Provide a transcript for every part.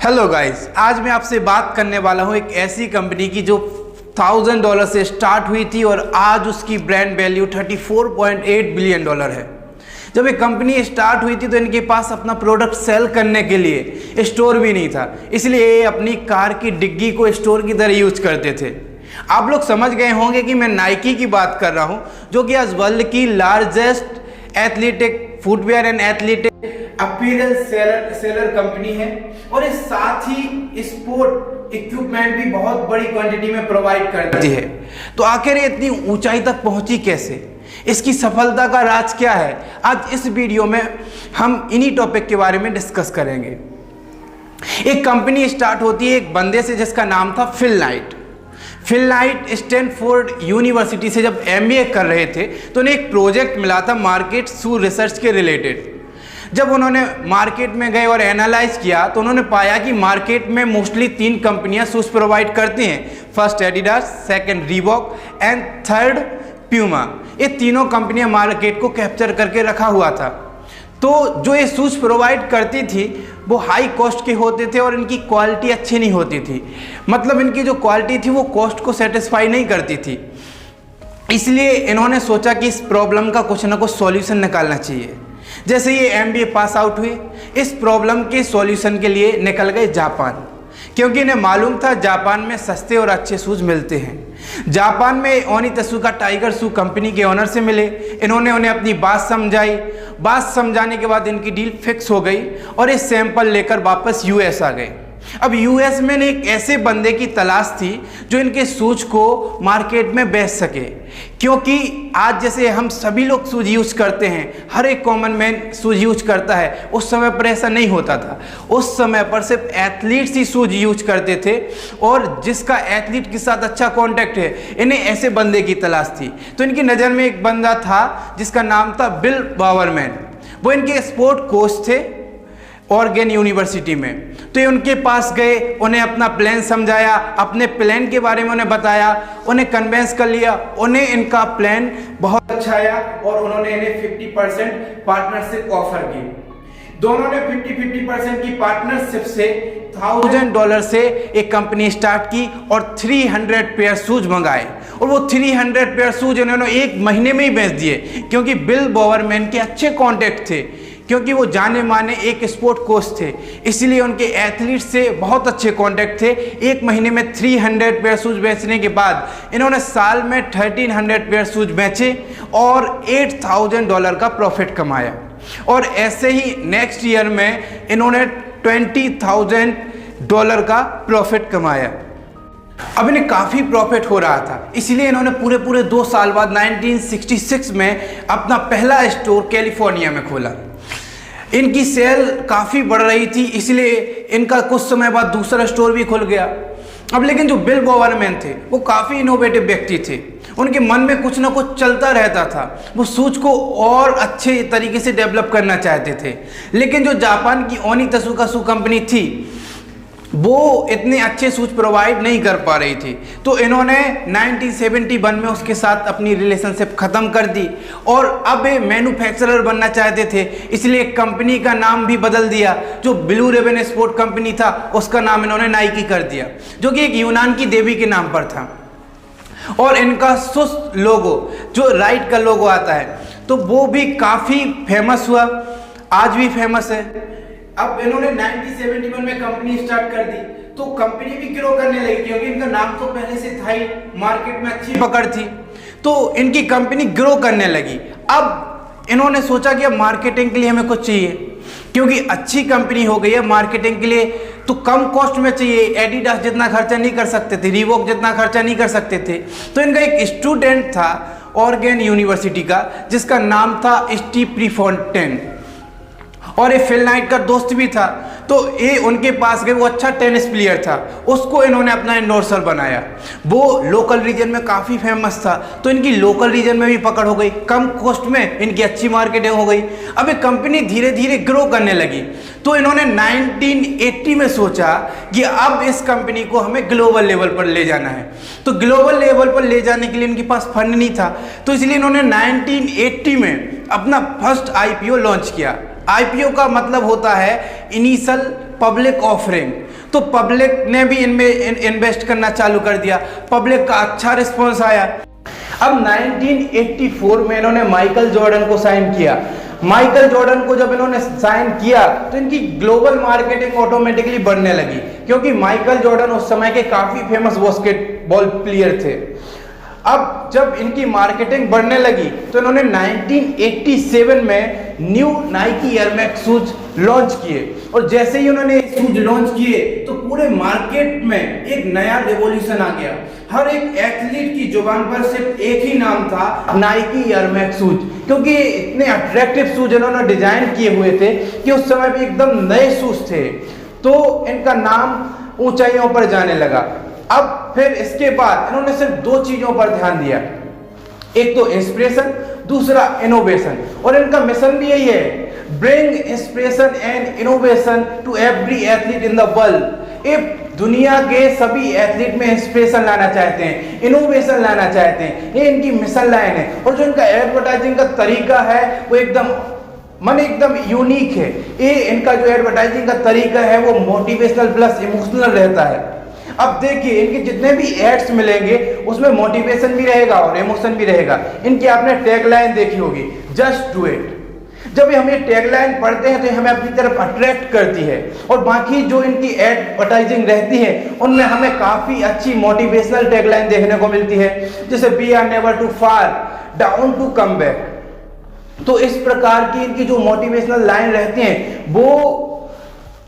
Hello guys, आज मैं आपसे बात करने वाला हूं एक ऐसी कंपनी की जो $1000 से स्टार्ट हुई थी और आज उसकी ब्रांड वैल्यू $34.8 बिलियन है। जब ये कंपनी स्टार्ट हुई थी तो इनके पास अपना प्रोडक्ट सेल करने के लिए स्टोर भी नहीं था, इसलिए ये अपनी कार की डिग्गी को स्टोर की तरह यूज करते थे। आप लोग समझ गए होंगे कि मैं नाइकी की बात कर रहा हूं, जो कि आज वर्ल्ड की largest athletic footwear and athletic apparel seller company है और इस साथ ही स्पोर्ट इक्विपमेंट भी बहुत बड़ी क्वांटिटी में प्रोवाइड करती है। तो आखिर ये इतनी ऊंचाई तक पहुंची कैसे, इसकी सफलता का राज क्या है, आज इस वीडियो में हम इन्हीं टॉपिक के बारे में डिस्कस करेंगे। एक कंपनी स्टार्ट होती है एक बंदे से जिसका नाम था Phil Knight. Phil Knight Stanford university से जब MBA कर रहे थे तो उन्हें एक प्रोजेक्ट मिला था मार्केट शू रिसर्च के रिलेटेड। जब उन्होंने मार्केट में गए और एनालाइज किया तो उन्होंने पाया कि मार्केट में मोस्टली 3 कंपनियां शूज प्रोवाइड करती हैं। First Adidas, second Reebok and third Puma. ये तीनों कंपनियां मार्केट को कैप्चर करके रखा हुआ था। तो जो ये शूज प्रोवाइड करती थी वो हाई कॉस्ट के होते थे और इनकी क्वालिटी अच्छी नहीं होती थी, मतलब इनकी जो क्वालिटी थी वो कॉस्ट को सेटिस्फाई नहीं करती थी। इसलिए इन्होंने सोचा कि इस प्रॉब्लम का कुछ ना कुछ सॉल्यूशन निकालना चाहिए। जैसे ये MBA पास आउट हुए, इस प्रॉब्लम के सॉल्यूशन के लिए निकल गए जापान, क्योंकि इन्हें मालूम था जापान में सस्ते और अच्छे शूज मिलते हैं। जापान में ओनितेसुका टाइगर शू कंपनी के ओनर से मिले, इन्होंने उन्हें अपनी बात समझाई। बात समझाने के बाद इनकी डील फिक्स हो गई और ये सैंपल लेकर वापस US आ गए। अब US में एक ऐसे बंदे की तलाश थी जो इनके शूज को मार्केट में बेच सके, क्योंकि आज जैसे हम सभी लोग शूज यूज करते हैं, हर एक कॉमन मैन शूज यूज करता है, उस समय पर ऐसा नहीं होता था। उस समय पर सिर्फ एथलीट्स ही शूज यूज करते थे और जिसका एथलीट के साथ अच्छा कॉन्टैक्ट है, इन्हें ऐसे बंदे की तलाश थी। तो इनकी नज़र में एक बंदा था जिसका नाम था बिल बावरमैन। वो इनके स्पोर्ट कोच थे ऑरेगन यूनिवर्सिटी में। तो ये उनके पास गए, उन्हें अपना प्लान समझाया, अपने प्लान के बारे में उन्हें बताया, उन्हें कन्वेंस कर लिया। उन्हें इनका प्लान बहुत अच्छा आया और उन्होंने इन्हें 50% पार्टनरशिप ऑफर की। दोनों ने 50-50% की पार्टनरशिप से $1000 से एक कंपनी स्टार्ट की और 300 पेयर शूज मंगाए और वो 300 पेयर शूज इन्होंने एक महीने में ही बेच दिए, क्योंकि बिल बावरमैन के अच्छे कॉन्टैक्ट थे, क्योंकि वो जाने माने एक स्पोर्ट कोच थे, इसलिए उनके एथलीट से बहुत अच्छे कॉन्टैक्ट थे। एक महीने में 300 पेयर शूज बेचने के बाद इन्होंने साल में 1300 पेयर शूज बेचे और $8000 का प्रॉफिट कमाया। और ऐसे ही नेक्स्ट ईयर में इन्होंने $20,000 का प्रॉफिट कमाया। अब इन्हें काफ़ी प्रॉफिट हो रहा था, इसलिए इन्होंने पूरे 2 साल बाद 1966 में अपना पहला स्टोर कैलिफोर्निया में खोला। इनकी सेल काफ़ी बढ़ रही थी, इसलिए इनका कुछ समय बाद दूसरा स्टोर भी खुल गया। अब लेकिन जो बिल बावरमैन थे वो काफ़ी इनोवेटिव व्यक्ति थे, उनके मन में कुछ ना कुछ चलता रहता था। वो शूज को और अच्छे तरीके से डेवलप करना चाहते थे, लेकिन जो जापान की ओनितेसुका शू कंपनी थी वो इतने अच्छे शूज प्रोवाइड नहीं कर पा रही थी। तो इन्होंने 1971 में उसके साथ अपनी रिलेशनशिप ख़त्म कर दी और अब ये मैन्युफैक्चरर बनना चाहते थे, इसलिए कंपनी का नाम भी बदल दिया। जो ब्लू रिबन स्पोर्ट कंपनी था उसका नाम इन्होंने नाइकी कर दिया, जो कि एक यूनान की देवी के नाम पर था। और इनका सुस्त लोगो, जो राइट का लोगो आता है, तो वो भी काफ़ी फेमस हुआ, आज भी फेमस है। अब इन्होंने 1971 में कंपनी स्टार्ट कर दी तो कंपनी भी ग्रो करने लगी, क्योंकि इनका नाम तो पहले से था ही, मार्केट में अच्छी पकड़ थी, तो इनकी कंपनी ग्रो करने लगी। अब इन्होंने सोचा कि अब मार्केटिंग के लिए हमें कुछ चाहिए, क्योंकि अच्छी कंपनी हो गई है, मार्केटिंग के लिए तो कम कॉस्ट में चाहिए। एडिडास जितना खर्चा नहीं कर सकते थे, रीबॉक जितना खर्चा नहीं कर सकते थे। तो इनका एक स्टूडेंट था ऑरेगन यूनिवर्सिटी का जिसका नाम था स्टीव प्रीफोंटेन, और ये फिल नाइट का दोस्त भी था। तो ये उनके पास गए, वो अच्छा टेनिस प्लेयर था, उसको इन्होंने अपना एंडोर्सर बनाया। वो लोकल रीजन में काफ़ी फेमस था, तो इनकी लोकल रीजन में भी पकड़ हो गई, कम कॉस्ट में इनकी अच्छी मार्केटिंग हो गई। अब ये कंपनी धीरे धीरे ग्रो करने लगी, तो इन्होंने 1980 में सोचा कि अब इस कंपनी को हमें ग्लोबल लेवल पर ले जाना है। तो ग्लोबल लेवल पर ले जाने के लिए इनके पास फंड नहीं था, तो इसलिए इन्होंने 1980 में अपना फर्स्ट IPO लॉन्च किया। IPO का मतलब होता है इनिशियल पब्लिक ऑफरिंग, तो पब्लिक ने भी इनमें इन्वेस्ट करना चालू कर दिया, पब्लिक का अच्छा रिस्पॉन्स आया। अब 1984 में इन्होंने माइकल जॉर्डन को साइन किया। माइकल जॉर्डन को जब इन्होंने साइन किया तो इनकी ग्लोबल मार्केटिंग ऑटोमेटिकली बढ़ने लगी, क्योंकि माइकल जॉर्डन उस समय के काफी फेमस बास्केटबॉल प्लेयर थे। अब जब इनकी मार्केटिंग बढ़ने लगी तो इन्होंने 1987 में new Nike air max shoes launch किए, और जैसे ही उन्होंने शूज लॉन्च किए तो पूरे मार्केट में एक नया रेवोल्यूशन आ गया। हर एक एथलीट की जुबान पर सिर्फ एक ही नाम था, नाइकी एयर मैक्स शूज, क्योंकि इतने अट्रैक्टिव शूज इन्होंने डिजाइन किए हुए थे कि उस समय भी एकदम नए शूज थे, तो इनका नाम ऊंचाइयों पर जाने लगा। अब फिर इसके बाद इन्होंने सिर्फ दो चीजों पर ध्यान दिया, एक तो इंस्पिरेशन, दूसरा इनोवेशन, और इनका मिशन भी यही है, bring inspiration and innovation to every athlete in the world. ये दुनिया के सभी एथलीट में इंस्पिरेशन लाना चाहते हैं, इनोवेशन लाना चाहते हैं, ये इनकी मिशन लाइन है। और जो इनका एडवर्टाइजिंग का तरीका है वो एकदम यूनिक है। ये इनका जो एडवर्टाइजिंग का तरीका है वो मोटिवेशनल प्लस इमोशनल रहता है। अब देखिए इनके जितने भी एड्स मिलेंगे उसमें मोटिवेशन भी रहेगा और इमोशन भी रहेगा। इनकी आपने टैगलाइन देखी होगी, जस्ट डू इट। जब हम ये टैगलाइन पढ़ते हैं तो हमें अपनी तरफ अट्रैक्ट करती है, और बाकी जो इनकी एडवर्टाइजिंग रहती है उनमें हमें काफी अच्छी मोटिवेशनल टैगलाइन देखने को मिलती है, जैसे we are never too far down to come back. तो इस प्रकार की इनकी जो मोटिवेशनल लाइन रहती हैं वो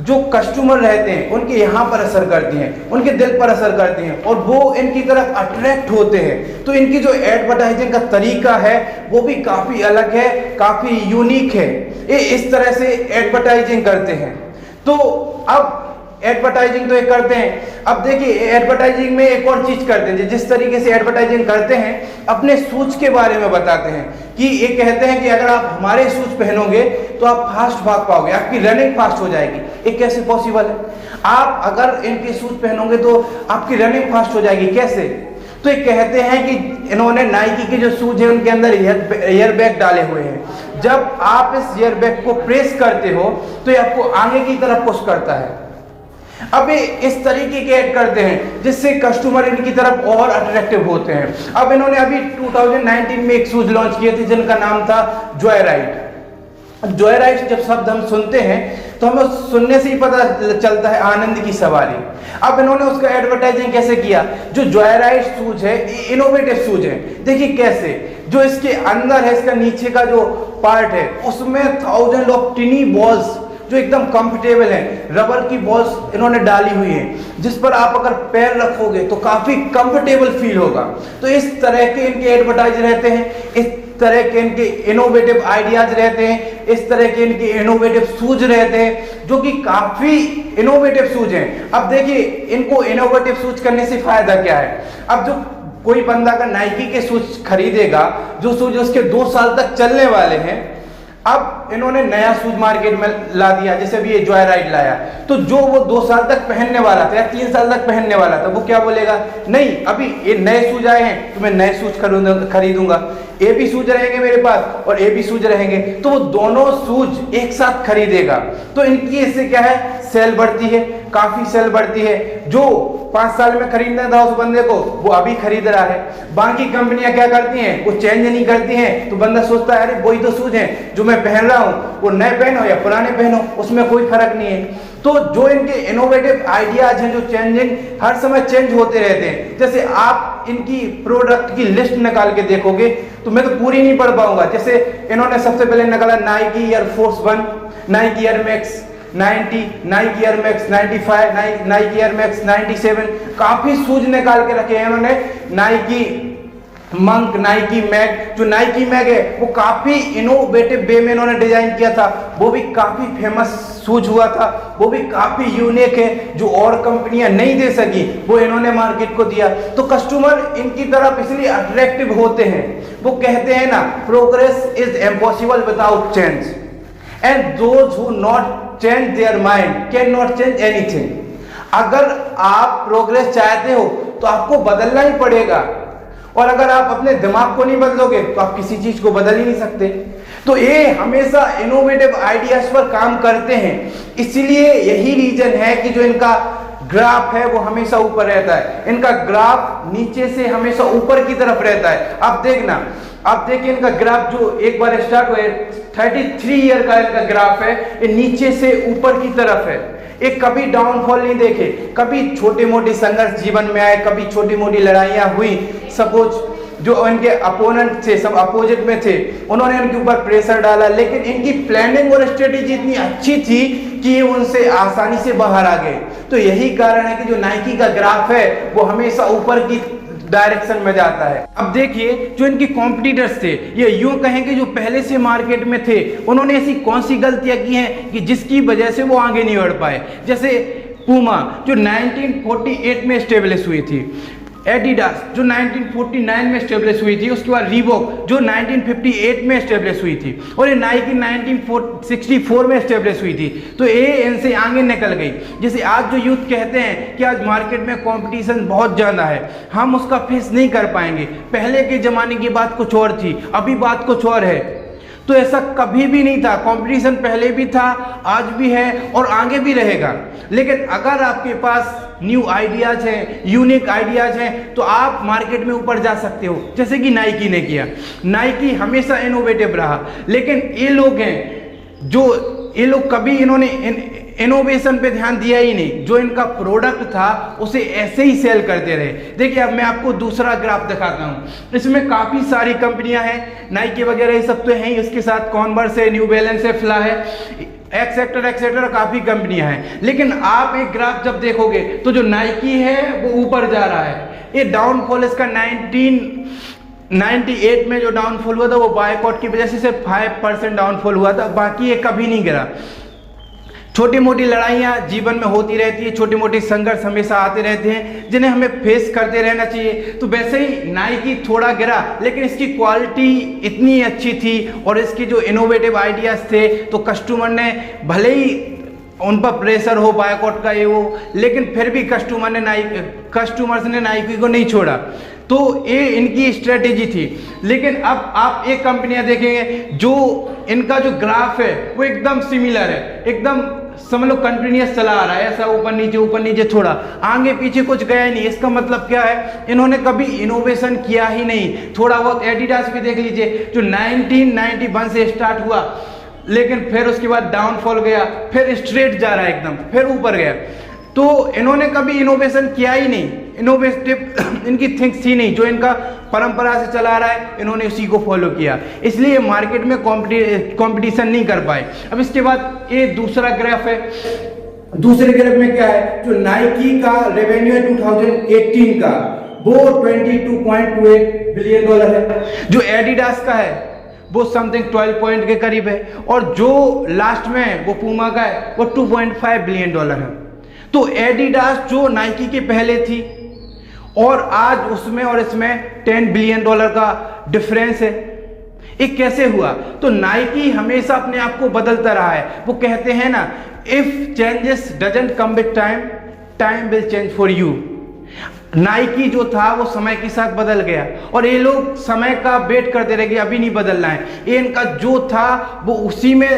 जो कस्टमर रहते हैं उनके यहाँ पर असर करती हैं, उनके दिल पर असर करती हैं, और वो इनकी तरफ अट्रैक्ट होते हैं। तो इनकी जो एडवर्टाइजिंग का तरीका है वो भी काफ़ी अलग है, काफ़ी यूनिक है। ये इस तरह से एडवर्टाइजिंग करते हैं। तो अब एडवर्टाइजिंग तो ये करते हैं, अब देखिए एडवर्टाइजिंग में एक और चीज करते हैं, जिस तरीके से एडवर्टाइजिंग करते हैं अपने शूज के बारे में बताते हैं कि ये कहते हैं कि अगर आप हमारे शूज पहनोगे तो आप फास्ट भाग पाओगे, आपकी रनिंग फास्ट हो जाएगी। ये कैसे पॉसिबल है? आप अगर इनके शूज पहनोगे तो आपकी रनिंग फास्ट हो जाएगी, कैसे? तो ये कहते हैं कि इन्होंने नाइकी के जो शूज है उनके अंदर एयर बैग डाले हुए हैं। जब आप इस एयर बैग को प्रेस करते हो तो ये आपको आगे की तरफ पुश करता है। अब ये इस तरीके के ऐड करते हैं जिससे कस्टमर इनकी तरफ और अट्रैक्टिव होते हैं। अब इन्होंने अभी 2019 में एक शूज लॉन्च किए थे जिनका नाम था जॉयराइड। जॉयराइड जब शब्द हम सुनते हैं तो हमें सुनने से ही पता चलता है आनंद की सवारी। अब इन्होंने उसका एडवर्टाइजिंग कैसे किया? जो जॉयराइड शूज है इनोवेटिव शूज है। देखिए कैसे, जो इसके अंदर है, इसका नीचे का जो पार्ट है उसमें 1000 ऑफ टिनी बॉल्स जो एकदम कंफर्टेबल है, रबर की बॉल्स इन्होंने डाली हुई है जिस पर आप अगर पैर रखोगे तो काफी कंफर्टेबल फील होगा। तो इस तरह के इनके एडवर्टाइज रहते हैं, इस तरह के इनके इनोवेटिव आइडियाज रहते हैं, इस तरह के इनके इनोवेटिव शूज रहते हैं जो कि काफी इनोवेटिव शूज हैं। अब देखिए इनको इनोवेटिव शूज करने से फायदा क्या है? अब जो कोई बंदा अगर नाइकी के शूज खरीदेगा, जो शूज उसके 2 साल तक चलने वाले हैं, अब इन्होंने नया शूज मार्केट में ला दिया, जैसे अभी ये जॉयराइड लाया, तो जो वो 2 साल तक पहनने वाला था या 3 साल तक पहनने वाला था वो क्या बोलेगा? नहीं, अभी ये नए शूज आए हैं तो मैं नए शूज खरीदूंगा, ये भी शूज रहेंगे मेरे पास और ये भी शूज रहेंगे, तो वो दोनों शूज एक साथ खरीदेगा। तो इनकी इससे क्या है, सेल बढ़ती है, काफी सेल बढ़ती है। जो 5 साल में खरीदना था उस बंदे को वो अभी खरीद रहा है। बाकी कंपनियां क्या करती हैं, वो चेंज नहीं करती हैं, तो बंदा सोचता है अरे वही तो शूज हैं जो मैं पहन रहा हूँ, वो नए पहनो या पुराने पहनो उसमें कोई फर्क नहीं है। तो जो इनके इनोवेटिव आइडियाज हैं जो चेंजिंग हर समय चेंज होते रहते हैं। जैसे आप इनकी प्रोडक्ट की लिस्ट निकाल के देखोगे तो मैं तो पूरी नहीं पढ़ पाऊंगा। जैसे इन्होंने सबसे पहले निकाला Nike air force 1, Nike air max 90, Nike air max 95, Nike air max 97, काफी शूज निकाल के रखे हैं इन्होंने। नाइकी मंक, नाइकी मैग, जो नाइकी मैग है वो काफी इनोवेटिव वे में इन्होंने डिजाइन किया था, वो भी काफी फेमस शूज हुआ था, वो भी काफी यूनिक है, जो और कंपनियां नहीं दे सकी वो इन्होंने मार्केट को दिया। तो कस्टमर इनकी तरफ इसलिए अट्रैक्टिव होते हैं। वो कहते हैं ना, progress is impossible without change and those who not change their mind can not change anything. अगर आप प्रोग्रेस चाहते हो तो आपको बदलना ही पड़ेगा, और अगर आप अपने दिमाग को नहीं बदलोगे तो आप किसी चीज को बदल ही नहीं सकते। तो ये हमेशा इनोवेटिव आइडियाज पर काम करते हैं, इसलिए यही रीजन है कि जो इनका ग्राफ है वो हमेशा ऊपर रहता है, इनका ग्राफ नीचे से हमेशा ऊपर की तरफ रहता है। अब देखना, अब देखिए इनका ग्राफ जो एक बार स्टार्ट हुआ 33 ईयर का इनका ग्राफ है, ये नीचे से ऊपर की तरफ है, एक कभी डाउनफॉल नहीं देखे, कभी छोटे मोटे संघर्ष जीवन में आए, कभी छोटी मोटी लड़ाइयां हुई, सपोज जो इनके अपोनेंट थे, सब अपोजिट में थे, उन्होंने इनके ऊपर प्रेशर डाला, लेकिन इनकी प्लानिंग और स्ट्रेटेजी इतनी अच्छी थी कि ये उनसे आसानी से बाहर आ गए। तो यही कारण है कि जो नाइकी का ग्राफ है वो हमेशा ऊपर की डायरेक्शन में जाता है। अब देखिए जो इनके कॉम्पिटिटर्स थे, ये यूं कहें कि जो पहले से मार्केट में थे, उन्होंने ऐसी कौन सी गलतियां की हैं कि जिसकी वजह से वो आगे नहीं बढ़ पाए। जैसे पूमा जो 1948 में स्टेब्लिश हुई थी, एडिडास जो 1949 में स्टेब्लिश हुई थी, उसके बाद रीबॉक जो 1958 में स्टेब्लिश हुई थी, और ये नाइकी 1964 में स्टेब्लिश हुई थी। तो ये इनसे आगे निकल गई। जैसे आज जो यूथ कहते हैं कि आज मार्केट में कंपटीशन बहुत ज़्यादा है, हम उसका फेस नहीं कर पाएंगे, पहले के ज़माने की बात कुछ और थी, अभी बात कुछ और है। तो ऐसा कभी भी नहीं था, कंपटीशन पहले भी था, आज भी है और आगे भी रहेगा। लेकिन अगर आपके पास न्यू आइडियाज हैं, यूनिक आइडियाज हैं, तो आप मार्केट में ऊपर जा सकते हो, जैसे कि नाइकी ने किया। नाइकी हमेशा इनोवेटिव रहा, लेकिन ये लोग हैं जो ये लोग कभी इन्होंने इनोवेशन पे ध्यान दिया ही नहीं, जो इनका प्रोडक्ट था उसे ऐसे ही सेल करते रहे। देखिए अब मैं आपको दूसरा ग्राफ दिखाता हूँ, इसमें काफ़ी सारी कंपनियां हैं, नाइकी वगैरह ये सब तो हैं ही, उसके साथ कॉन्वर्स है, न्यू बैलेंस है, फ्ला है, एक्सेट्रा काफ़ी कंपनियां हैं। लेकिन आप एक ग्राफ जब देखोगे तो जो नाइकी है वो ऊपर जा रहा है। ये डाउनफॉल इसका 1998 में जो डाउनफॉल हुआ था वो बायकॉट की वजह से सिर्फ 5% डाउनफॉल हुआ था, बाकी ये कभी नहीं गिरा। छोटी मोटी लड़ाइयाँ जीवन में होती रहती है, छोटे मोटे संघर्ष हमेशा आते रहते हैं, जिन्हें हमें फेस करते रहना चाहिए। तो वैसे ही नाइकी थोड़ा गिरा, लेकिन इसकी क्वालिटी इतनी अच्छी थी और इसके जो इनोवेटिव आइडियाज़ थे, तो कस्टमर ने भले ही उन पर प्रेशर हो बायकॉट का ये वो, लेकिन फिर भी कस्टमर्स ने नाइकी को नहीं छोड़ा। तो ये इनकी स्ट्रेटेजी थी। लेकिन अब आप एक कंपनियां देखेंगे जो इनका जो ग्राफ है वो एकदम सिमिलर है, एकदम समझ लो कंटिन्यूस चला आ रहा है, ऐसा ऊपर नीचे थोड़ा, आगे पीछे कुछ गया ही नहीं। इसका मतलब क्या है, इन्होंने कभी इनोवेशन किया ही नहीं। थोड़ा बहुत एडिडास भी देख लीजिए जो 1991 से स्टार्ट हुआ, लेकिन फिर उसके बाद डाउनफॉल गया, फिर स्ट्रेट जा रहा है एकदम, फिर ऊपर गया। तो इन्होंने कभी इनोवेशन किया ही नहीं, इनोवेटिव इनकी थिंक्स थी नहीं, जो इनका परंपरा से चला आ रहा है इन्होंने उसी को फॉलो किया, इसलिए मार्केट में कंपटीशन नहीं कर पाए। अब इसके बाद ये दूसरा ग्राफ है, दूसरे ग्राफ में क्या है, जो नाइकी का रेवेन्यू है 2018 का वो $22.28 बिलियन है, जो एडिडास का है वो समथिंग 12 पॉइंट के करीब है, और जो लास्ट में वो पूमा का है वो $2.5 बिलियन है। तो एडिडास जो नाइकी के पहले थी और आज उसमें और इसमें $10 बिलियन का डिफरेंस है। ये कैसे हुआ? तो नाइकी हमेशा अपने आप को बदलता रहा है। वो कहते हैं ना, if changes doesn't come with time, time will change for you. Nike जो था वो समय के साथ बदल गया और ये लोग समय का वेट करते रह गए, अभी नहीं बदलना है। ये इनका जो था वो उसी में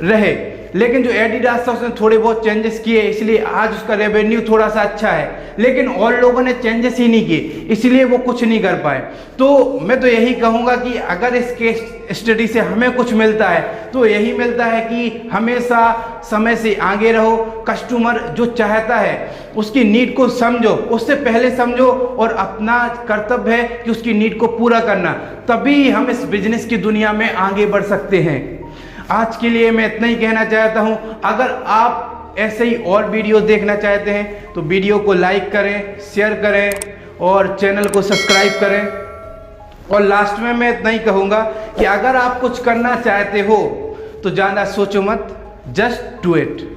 रहे, लेकिन जो एडिडास था उसने थोड़े बहुत चेंजेस किए, इसलिए आज उसका रेवेन्यू थोड़ा सा अच्छा है। लेकिन और लोगों ने चेंजेस ही नहीं किए, इसलिए वो कुछ नहीं कर पाए। तो मैं तो यही कहूँगा कि अगर इस केस स्टडी से हमें कुछ मिलता है तो यही मिलता है कि हमेशा समय से आगे रहो। कस्टमर जो चाहता है उसकी नीड को समझो, उससे पहले समझो, और अपना कर्तव्य है कि उसकी नीड को पूरा करना, तभी हम इस बिजनेस की दुनिया में आगे बढ़ सकते हैं। आज के लिए मैं इतना ही कहना चाहता हूं। अगर आप ऐसे ही और वीडियो देखना चाहते हैं तो वीडियो को लाइक करें, शेयर करें और चैनल को सब्सक्राइब करें। और लास्ट में मैं इतना ही कहूँगा कि अगर आप कुछ करना चाहते हो तो ज़्यादा सोचो मत, जस्ट डू इट।